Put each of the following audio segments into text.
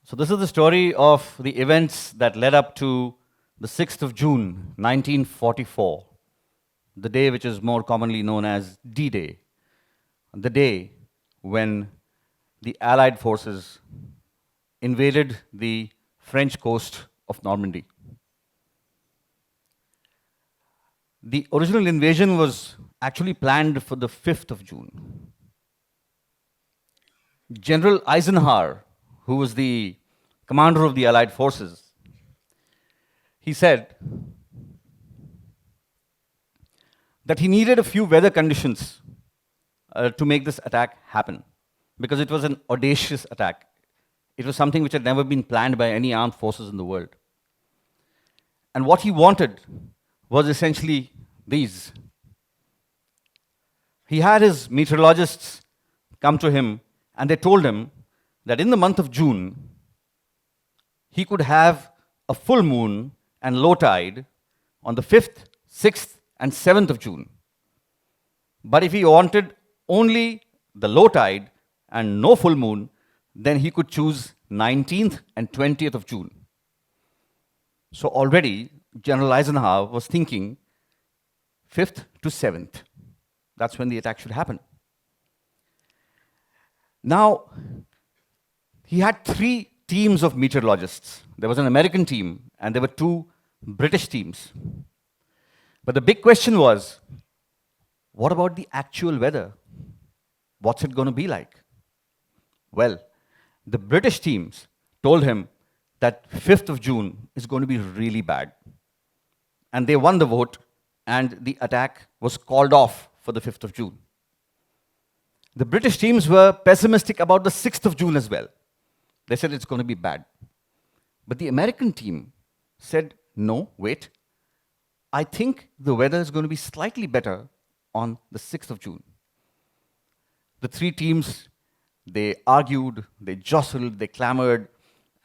So this is the story of the events that led up to the 6th of June, 1944, the day which is more commonly known as D-Day, the day when the Allied forces invaded the French coast of Normandy. The original invasion was actually planned for the 5th of June. General Eisenhower, who was the commander of the Allied forces, he said that he needed a few weather conditions to make this attack happen, because it was an audacious attack. It was something which had never been planned by any armed forces in the world. And what he wanted was essentially these. He had his meteorologists come to him, and they told him that in the month of June, he could have a full moon and low tide on the 5th, 6th, and 7th of June. But if he wanted only the low tide and no full moon, then he could choose 19th and 20th of June. So already, General Eisenhower was thinking 5th to 7th. That's when the attack should happen. Now, he had 3 teams of meteorologists. There was an American team, and there were 2 British teams. But the big question was, what about the actual weather? What's it going to be like? Well, the British teams told him that 5th of June is going to be really bad. And they won the vote, and the attack was called off for the 5th of June. The British teams were pessimistic about the 6th of June as well. They said it's going to be bad. But the American team said, no, wait. I think the weather is going to be slightly better on the 6th of June. The 3 teams, they argued, they jostled, they clamored,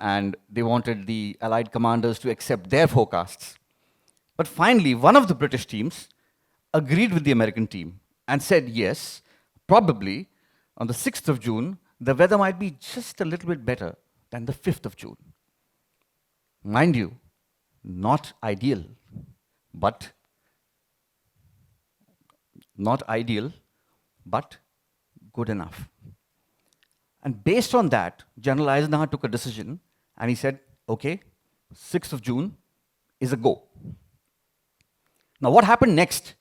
and they wanted the Allied commanders to accept their forecasts. But finally, one of the British teams agreed with the American team and said, yes, probably on the 6th of June, the weather might be just a little bit better than the 5th of June. Mind you, not ideal, but good enough. And based on that, General Eisenhower took a decision, and he said, okay, 6th of June is a go. Now, what happened next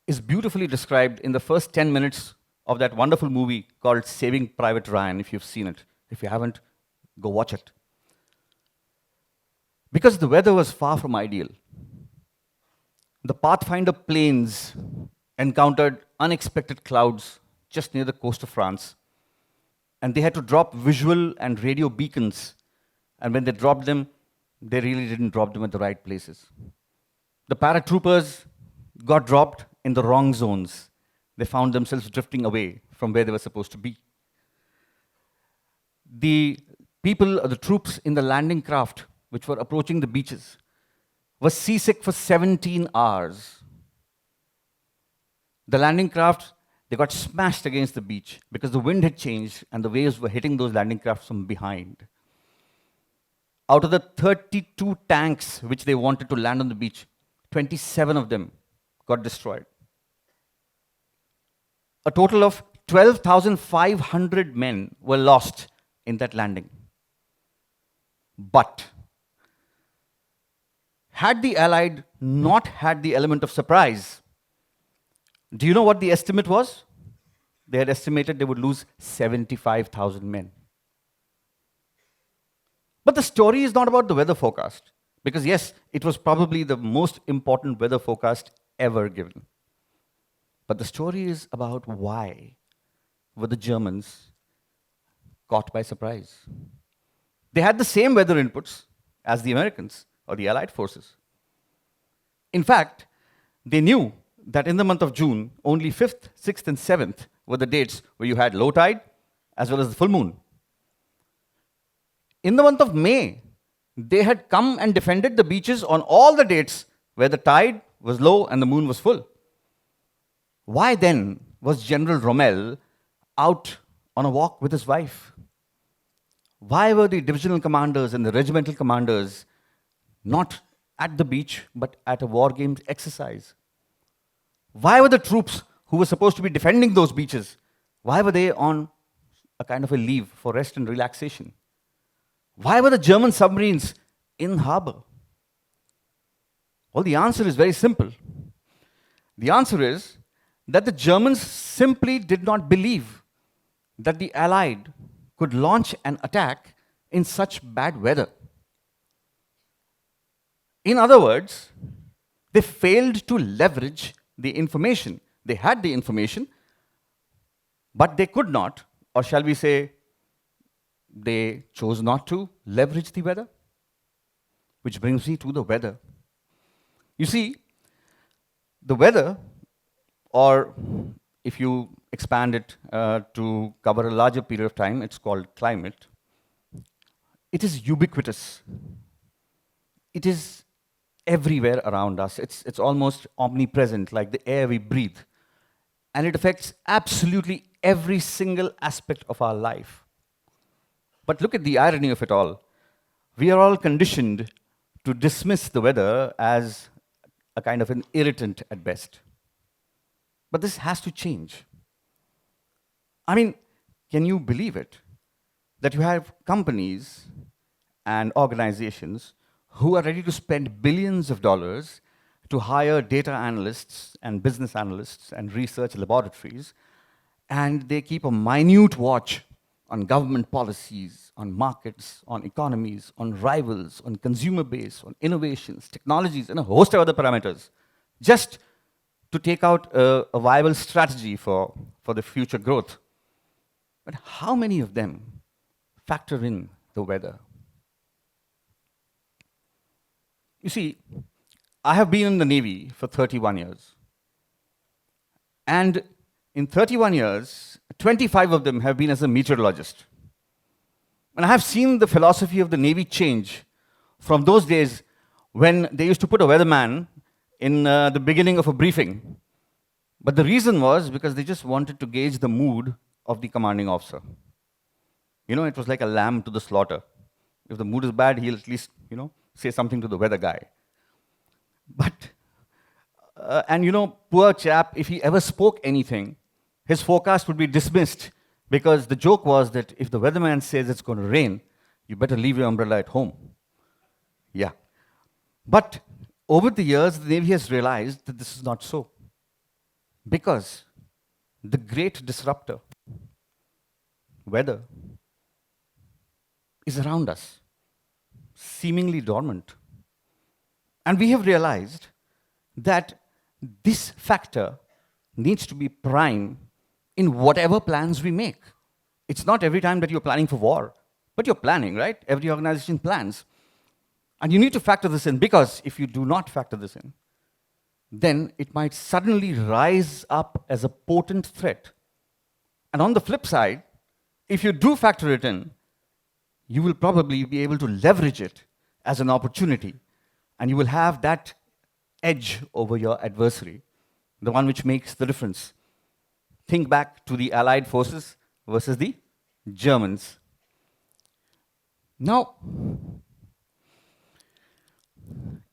is beautifully described in the first 10 minutes of that wonderful movie called Saving Private Ryan, if you've seen it. If you haven't, go watch it. Because the weather was far from ideal. The Pathfinder planes encountered unexpected clouds just near the coast of France, and they had to drop visual and radio beacons, and when they dropped them, they really didn't drop them at the right places. The paratroopers got dropped in the wrong zones. They found themselves drifting away from where they were supposed to be. The people, the troops in the landing craft, which were approaching the beaches, were seasick for 17 hours. The landing craft, they got smashed against the beach because the wind had changed and the waves were hitting those landing crafts from behind. Out of the 32 tanks which they wanted to land on the beach, 27 of them got destroyed. A total of 12,500 men were lost in that landing. But had the Allied not had the element of surprise, do you know what the estimate was? They had estimated they would lose 75,000 men. But the story is not about the weather forecast, because yes, it was probably the most important weather forecast ever given. But the story is about why were the Germans caught by surprise. They had the same weather inputs as the Americans or the Allied forces. In fact, they knew that in the month of June, only 5th, 6th, and 7th were the dates where you had low tide as well as the full moon. In the month of May, they had come and defended the beaches on all the dates where the tide was low and the moon was full. Why then was General Rommel out on a walk with his wife? Why were the divisional commanders and the regimental commanders not at the beach, but at a war games exercise? Why were the troops who were supposed to be defending those beaches, why were they on a kind of a leave for rest and relaxation? Why were the German submarines in harbor? Well, the answer is very simple. The answer is that the Germans simply did not believe that the Allied could launch an attack in such bad weather. In other words, they failed to leverage the information. They had the information, but they could not, or shall we say, they chose not to leverage the weather. Which brings me to the weather. You see, the weather, or if you expand it to cover a larger period of time, it's called climate. It is ubiquitous. It is everywhere around us. It's almost omnipresent, like the air we breathe. And it affects absolutely every single aspect of our life. But look at the irony of it all. We are all conditioned to dismiss the weather as a kind of an irritant at best. But this has to change. I mean, can you believe it? That you have companies and organizations who are ready to spend billions of dollars to hire data analysts and business analysts and research laboratories, and they keep a minute watch on government policies, on markets, on economies, on rivals, on consumer base, on innovations, technologies, and a host of other parameters, just to take out a viable strategy for the future growth. But how many of them factor in the weather? You see, I have been in the Navy for 31 years. And in 31 years, 25 of them have been as a meteorologist. And I have seen the philosophy of the Navy change from those days when they used to put a weatherman in the beginning of a briefing. But the reason was because they just wanted to gauge the mood of the commanding officer. You know, it was like a lamb to the slaughter. If the mood is bad, he'll at least, say something to the weather guy. But, poor chap, if he ever spoke anything, his forecast would be dismissed because the joke was that if the weatherman says it's going to rain, you better leave your umbrella at home. Yeah. But over the years, the Navy has realized that this is not so. Because the great disruptor, weather, is around us, seemingly dormant. And we have realized that this factor needs to be prime in whatever plans we make. It's not every time that you're planning for war, but you're planning, right? Every organization plans. And you need to factor this in, because if you do not factor this in, then it might suddenly rise up as a potent threat. And on the flip side, if you do factor it in, you will probably be able to leverage it as an opportunity, and you will have that edge over your adversary, the one which makes the difference. Think back to the Allied forces versus the Germans. Now,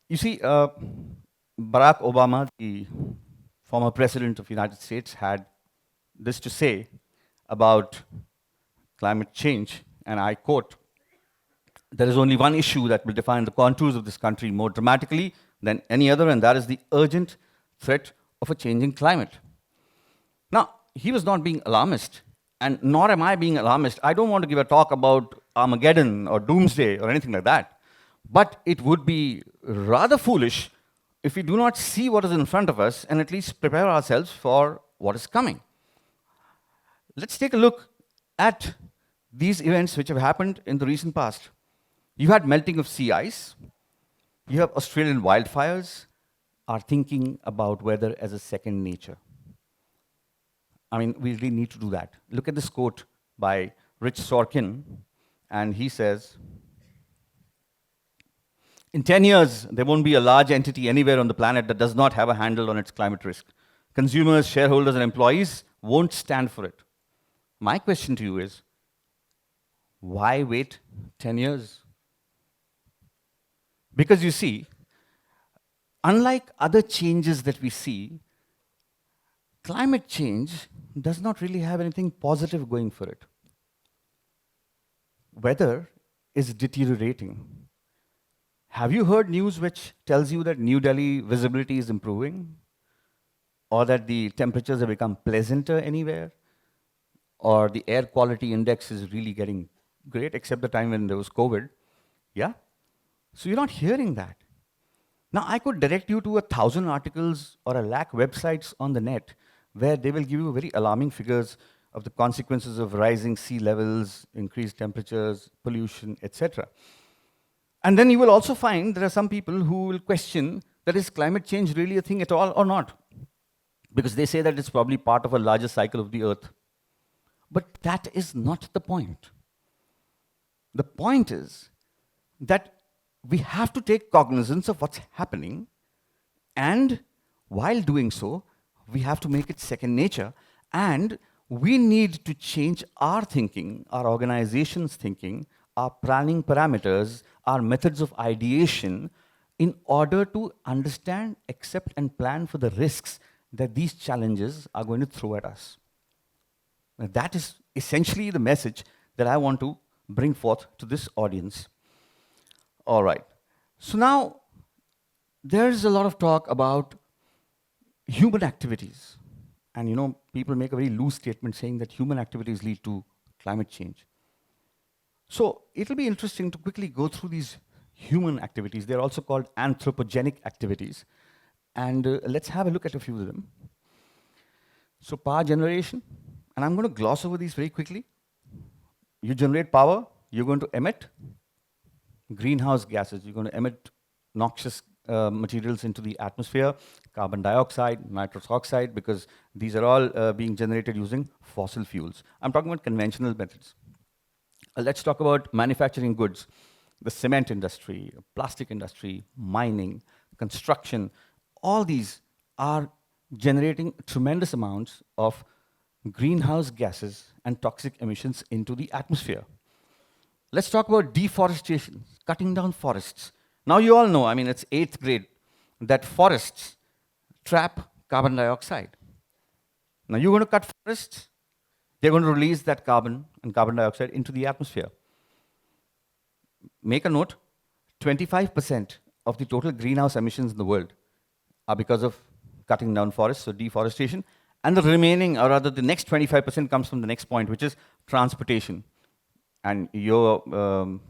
you see, Barack Obama, the former president of the United States, had this to say about climate change, and I quote, "There is only one issue that will define the contours of this country more dramatically than any other, and that is the urgent threat of a changing climate." Now, he was not being alarmist, and nor am I being alarmist. I don't want to give a talk about Armageddon or Doomsday or anything like that. But it would be rather foolish if we do not see what is in front of us and at least prepare ourselves for what is coming. Let's take a look at these events which have happened in the recent past. You had melting of sea ice. You have Australian wildfires are thinking about weather as a second nature. I mean, we really need to do that. Look at this quote by Rich Sorkin, and he says, "In 10 years, there won't be a large entity anywhere on the planet that does not have a handle on its climate risk. Consumers, shareholders, and employees won't stand for it." My question to you is, Why wait 10 years? Because you see, unlike other changes that we see, climate change does not really have anything positive going for it. Weather is deteriorating. Have you heard news which tells you that New Delhi visibility is improving? Or that the temperatures have become pleasanter anywhere? Or the air quality index is really getting great, except the time when there was COVID? Yeah? So you're not hearing that. Now, I could direct you to 1,000 articles or 1,00,000 websites on the net where they will give you very alarming figures of the consequences of rising sea levels, increased temperatures, pollution, etc. And then you will also find there are some people who will question that is climate change really a thing at all or not? Because they say that it's probably part of a larger cycle of the earth. But that is not the point. The point is that we have to take cognizance of what's happening, and while doing so, we have to make it second nature, and we need to change our thinking, our organization's thinking, our planning parameters, our methods of ideation in order to understand, accept, and plan for the risks that these challenges are going to throw at us. Now, that is essentially the message that I want to bring forth to this audience. All right. So now, there's a lot of talk about human activities. And you know, people make a very loose statement saying that human activities lead to climate change. So it'll be interesting to quickly go through these human activities. They're also called anthropogenic activities. And let's have a look at a few of them. So power generation, and I'm going to gloss over these very quickly. You generate power, you're going to emit greenhouse gases. You're going to emit noxious materials into the atmosphere, carbon dioxide, nitrous oxide, because these are all being generated using fossil fuels. I'm talking about conventional methods. Let's talk about manufacturing goods, the cement industry, plastic industry, mining, construction. All these are generating tremendous amounts of greenhouse gases and toxic emissions into the atmosphere. Let's talk about deforestation, cutting down forests. Now you all know, I mean, it's 8th grade, that forests trap carbon dioxide. Now you're going to cut forests, they're going to release that carbon and carbon dioxide into the atmosphere. Make a note, 25% of the total greenhouse emissions in the world are because of cutting down forests, so deforestation, and the remaining, or rather the next 25% comes from the next point, which is transportation. And your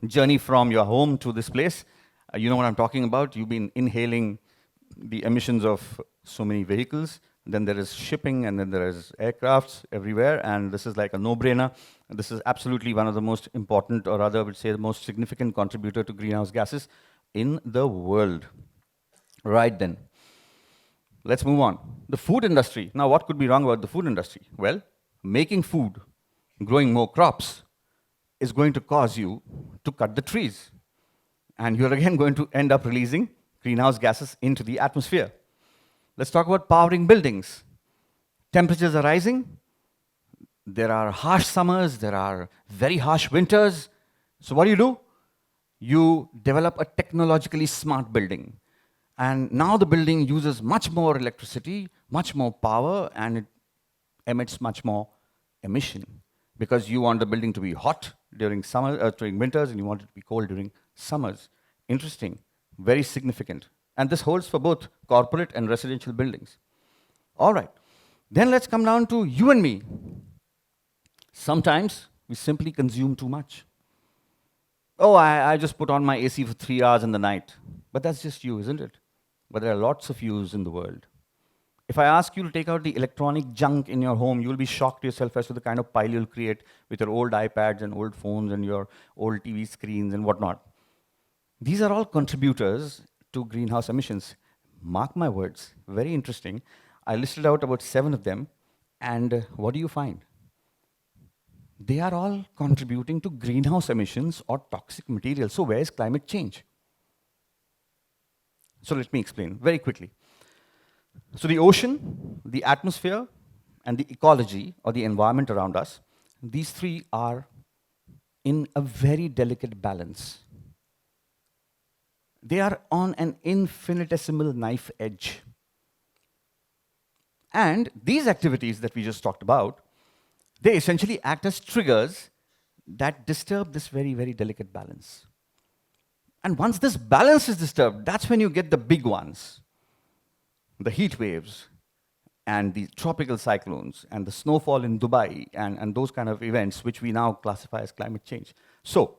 journey from your home to this place, you know what I'm talking about. You've been inhaling the emissions of so many vehicles. Then there is shipping, and then there is aircrafts everywhere, and this is like a no-brainer. This is absolutely one of the most important, or rather I would say the most significant contributor to greenhouse gases in the world. Right then. Let's move on. The food industry. Now, what could be wrong about the food industry? Well, making food, growing more crops, is going to cause you to cut the trees. And you're again going to end up releasing greenhouse gases into the atmosphere. Let's talk about powering buildings. Temperatures are rising. There are harsh summers. There are very harsh winters. So what do? You develop a technologically smart building. And now the building uses much more electricity, much more power, and it emits much more emission. Because you want the building to be hot during during winters, and you want it to be cold during summers. Interesting, very significant. And this holds for both corporate and residential buildings. All right, then let's come down to you and me. Sometimes we simply consume too much. Oh, I just put on my AC for 3 hours in the night. But that's just you, isn't it? But there are lots of yous in the world. If I ask you to take out the electronic junk in your home, you'll be shocked yourself as to the kind of pile you'll create with your old iPads and old phones and your old TV screens and whatnot. These are all contributors to greenhouse emissions. Mark my words, very interesting. I listed out about 7 of them, and what do you find? They are all contributing to greenhouse emissions or toxic materials. So where is climate change? So let me explain very quickly. So the ocean, the atmosphere, and the ecology or the environment around us, these 3 are in a very delicate balance. They are on an infinitesimal knife edge. And these activities that we just talked about, they essentially act as triggers that disturb this very, very delicate balance. And once this balance is disturbed, that's when you get the big ones, the heat waves, and the tropical cyclones, and the snowfall in Dubai, and those kind of events, which we now classify as climate change. So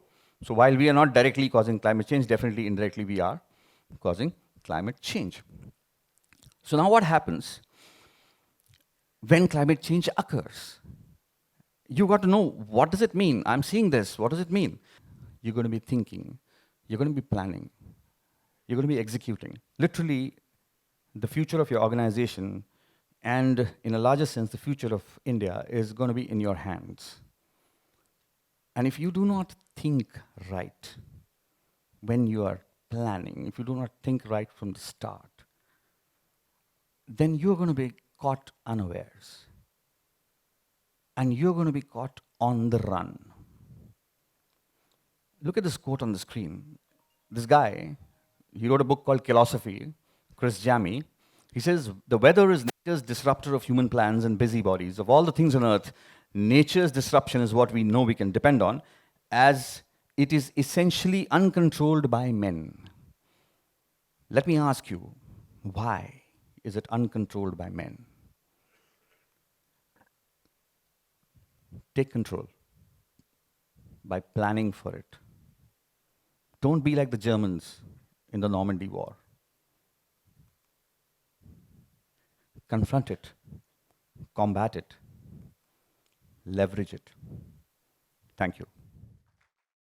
while we are not directly causing climate change, definitely indirectly we are causing climate change. So now what happens when climate change occurs? You got to know, what does it mean? I'm seeing this, what does it mean? You're going to be thinking, you're going to be planning, you're going to be executing. Literally, the future of your organization, and in a larger sense, the future of India, is going to be in your hands. And if you do not think right when you are planning, if you do not think right from the start, then you're going to be caught unawares. And you're going to be caught on the run. Look at this quote on the screen. This guy, he wrote a book called Philosophy, Chris Jammy. He says, the weather is nature's disruptor of human plans and busybodies. Of all the things on earth, nature's disruption is what we know we can depend on, as it is essentially uncontrolled by men. Let me ask you, why is it uncontrolled by men? Take control by planning for it. Don't be like the Germans in the Normandy War. Confront it, combat it, leverage it. Thank you.